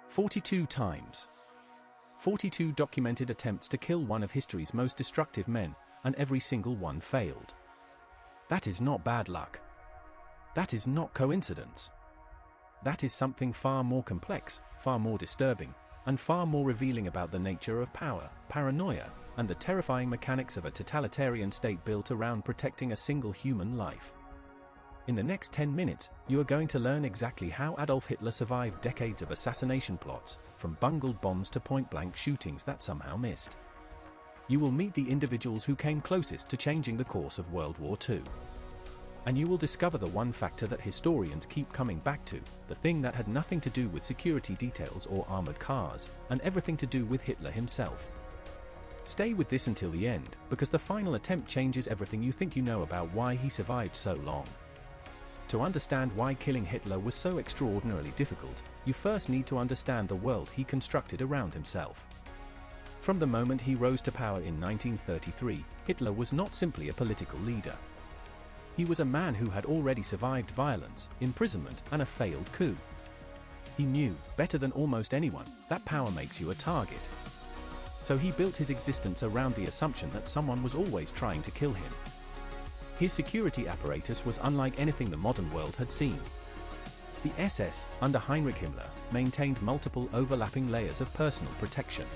42 times. 42 documented attempts to kill one of history's most destructive men, and every single one failed. That is not bad luck. That is not coincidence. That is something far more complex, far more disturbing, and far more revealing about the nature of power, paranoia, and the terrifying mechanics of a totalitarian state built around protecting a single human life. In the next 10 minutes, you are going to learn exactly how Adolf Hitler survived decades of assassination plots, from bungled bombs to point-blank shootings that somehow missed. You will meet the individuals who came closest to changing the course of World War II. And you will discover the one factor that historians keep coming back to, the thing that had nothing to do with security details or armored cars, and everything to do with Hitler himself. Stay with this until the end, because the final attempt changes everything you think you know about why he survived so long. To understand why killing Hitler was so extraordinarily difficult, you first need to understand the world he constructed around himself. From the moment he rose to power in 1933, Hitler was not simply a political leader. He was a man who had already survived violence, imprisonment, and a failed coup. He knew, better than almost anyone, that power makes you a target. So he built his existence around the assumption that someone was always trying to kill him. His security apparatus was unlike anything the modern world had seen. The SS, under Heinrich Himmler, maintained multiple overlapping layers of personal protection.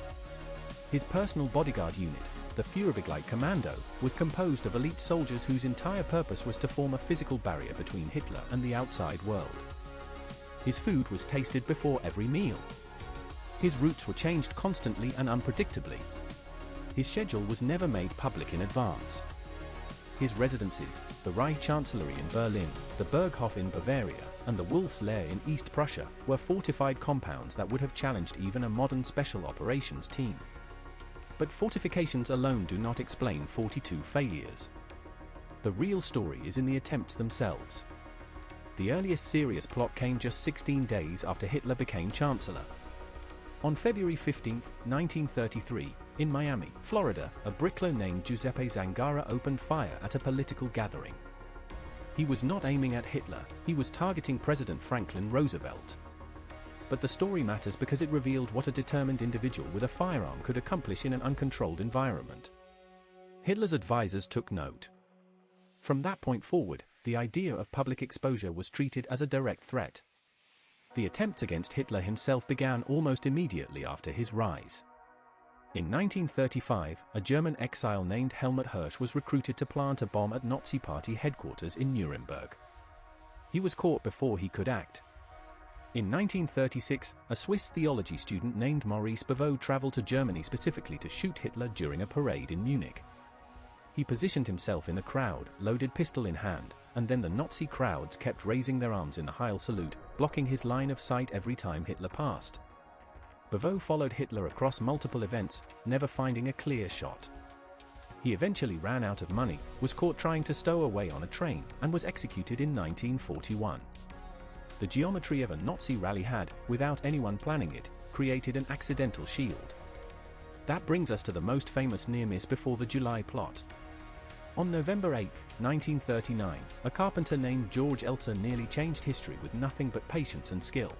His personal bodyguard unit, the Führerbegleiter Commando, was composed of elite soldiers whose entire purpose was to form a physical barrier between Hitler and the outside world. His food was tasted before every meal. His routes were changed constantly and unpredictably. His schedule was never made public in advance. His residences, the Reich Chancellery in Berlin, the Berghof in Bavaria, and the Wolf's Lair in East Prussia, were fortified compounds that would have challenged even a modern special operations team. But fortifications alone do not explain 42 failures. The real story is in the attempts themselves. The earliest serious plot came just 16 days after Hitler became Chancellor. On February 15, 1933, in Miami, Florida, a bricklayer named Giuseppe Zangara opened fire at a political gathering. He was not aiming at Hitler, he was targeting President Franklin Roosevelt. But the story matters because it revealed what a determined individual with a firearm could accomplish in an uncontrolled environment. Hitler's advisors took note. From that point forward, the idea of public exposure was treated as a direct threat. The attempts against Hitler himself began almost immediately after his rise. In 1935, a German exile named Helmut Hirsch was recruited to plant a bomb at Nazi Party headquarters in Nuremberg. He was caught before he could act. In 1936, a Swiss theology student named Maurice Bevaux traveled to Germany specifically to shoot Hitler during a parade in Munich. He positioned himself in the crowd, loaded pistol in hand, and then the Nazi crowds kept raising their arms in the Heil salute, blocking his line of sight every time Hitler passed. Bevaux followed Hitler across multiple events, never finding a clear shot. He eventually ran out of money, was caught trying to stow away on a train, and was executed in 1941. The geometry of a Nazi rally had, without anyone planning it, created an accidental shield. That brings us to the most famous near-miss before the July plot. On November 8, 1939, a carpenter named George Elser nearly changed history with nothing but patience and skill.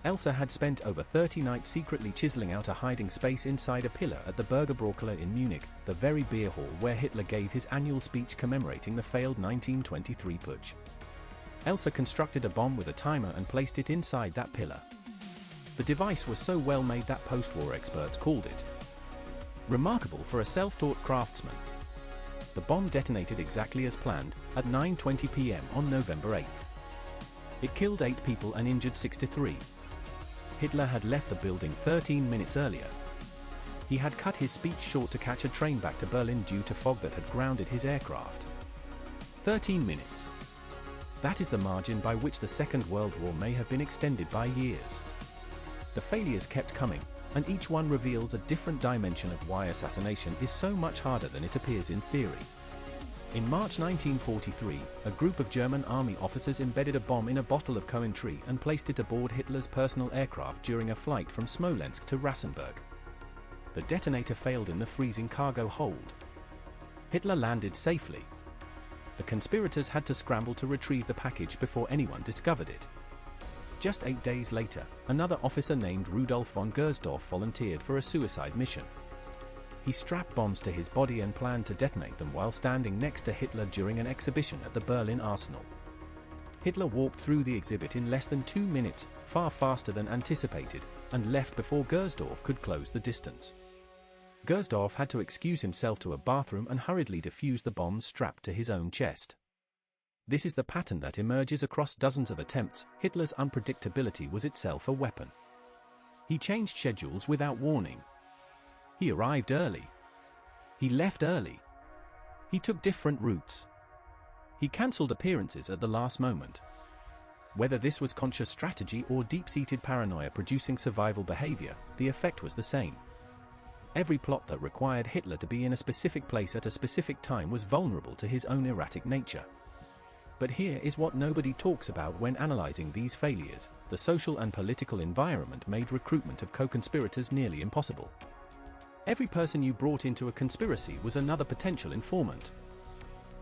Elser had spent over 30 nights secretly chiseling out a hiding space inside a pillar at the Bürgerbräukeller in Munich, the very beer hall where Hitler gave his annual speech commemorating the failed 1923 putsch. Elser constructed a bomb with a timer and placed it inside that pillar. The device was so well made that post-war experts called it remarkable for a self-taught craftsman. The bomb detonated exactly as planned, at 9:20 p.m. on November 8. It killed 8 people and injured 63. Hitler had left the building 13 minutes earlier. He had cut his speech short to catch a train back to Berlin due to fog that had grounded his aircraft. 13 minutes. That is the margin by which the Second World War may have been extended by years. The failures kept coming, and each one reveals a different dimension of why assassination is so much harder than it appears in theory. In March 1943, a group of German army officers embedded a bomb in a bottle of Cointreau and placed it aboard Hitler's personal aircraft during a flight from Smolensk to Rassenburg. The detonator failed in the freezing cargo hold. Hitler landed safely. The conspirators had to scramble to retrieve the package before anyone discovered it. Just 8 days later, another officer named Rudolf von Gersdorf volunteered for a suicide mission. He strapped bombs to his body and planned to detonate them while standing next to Hitler during an exhibition at the Berlin Arsenal. Hitler walked through the exhibit in less than 2 minutes, far faster than anticipated, and left before Gersdorf could close the distance. Gersdorf had to excuse himself to a bathroom and hurriedly defuse the bombs strapped to his own chest. This is the pattern that emerges across dozens of attempts. Hitler's unpredictability was itself a weapon. He changed schedules without warning. He arrived early. He left early. He took different routes. He cancelled appearances at the last moment. Whether this was conscious strategy or deep-seated paranoia producing survival behavior, the effect was the same. Every plot that required Hitler to be in a specific place at a specific time was vulnerable to his own erratic nature. But here is what nobody talks about when analyzing these failures: the social and political environment made recruitment of co-conspirators nearly impossible. Every person you brought into a conspiracy was another potential informant.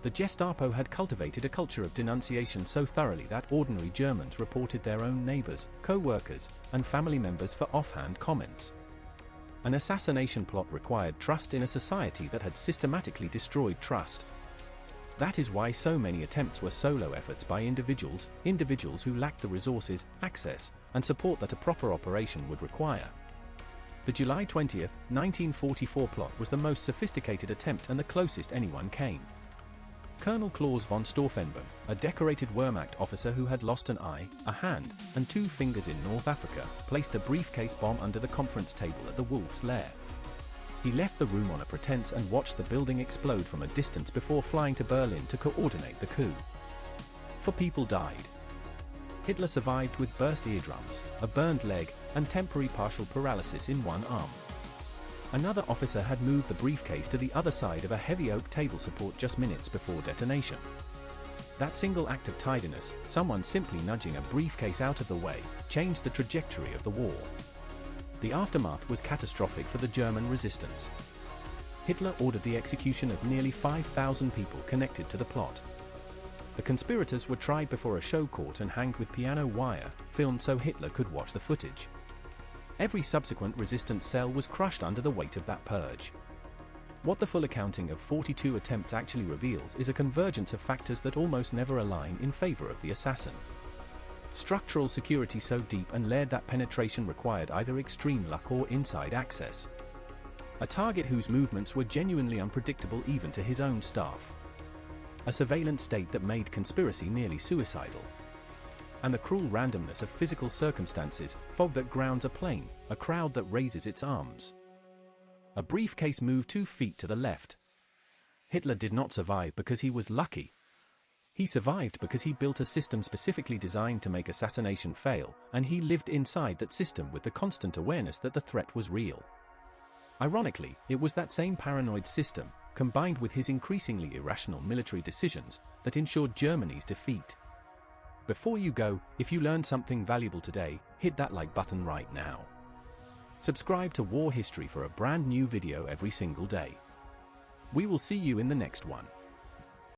The Gestapo had cultivated a culture of denunciation so thoroughly that ordinary Germans reported their own neighbors, co-workers, and family members for offhand comments. An assassination plot required trust in a society that had systematically destroyed trust. That is why so many attempts were solo efforts by individuals who lacked the resources, access, and support that a proper operation would require. The July 20, 1944 plot was the most sophisticated attempt and the closest anyone came. Colonel Klaus von Stauffenberg, a decorated Wehrmacht officer who had lost an eye, a hand, and 2 fingers in North Africa, placed a briefcase bomb under the conference table at the Wolf's Lair. He left the room on a pretense and watched the building explode from a distance before flying to Berlin to coordinate the coup. 4 people died. Hitler survived with burst eardrums, a burned leg, and temporary partial paralysis in one arm. Another officer had moved the briefcase to the other side of a heavy oak table support just minutes before detonation. That single act of tidiness, someone simply nudging a briefcase out of the way, changed the trajectory of the war. The aftermath was catastrophic for the German resistance. Hitler ordered the execution of nearly 5,000 people connected to the plot. The conspirators were tried before a show court and hanged with piano wire, filmed so Hitler could watch the footage. Every subsequent resistance cell was crushed under the weight of that purge. What the full accounting of 42 attempts actually reveals is a convergence of factors that almost never align in favor of the assassin. Structural security so deep and layered that penetration required either extreme luck or inside access. A target whose movements were genuinely unpredictable even to his own staff. A surveillance state that made conspiracy nearly suicidal. And the cruel randomness of physical circumstances, fog that grounds a plane, a crowd that raises its arms. A briefcase moved 2 feet to the left. Hitler did not survive because he was lucky. He survived because he built a system specifically designed to make assassination fail, and he lived inside that system with the constant awareness that the threat was real. Ironically, it was that same paranoid system, combined with his increasingly irrational military decisions, that ensured Germany's defeat. Before you go, if you learned something valuable today, hit that like button right now. Subscribe to War History for a brand new video every single day. We will see you in the next one.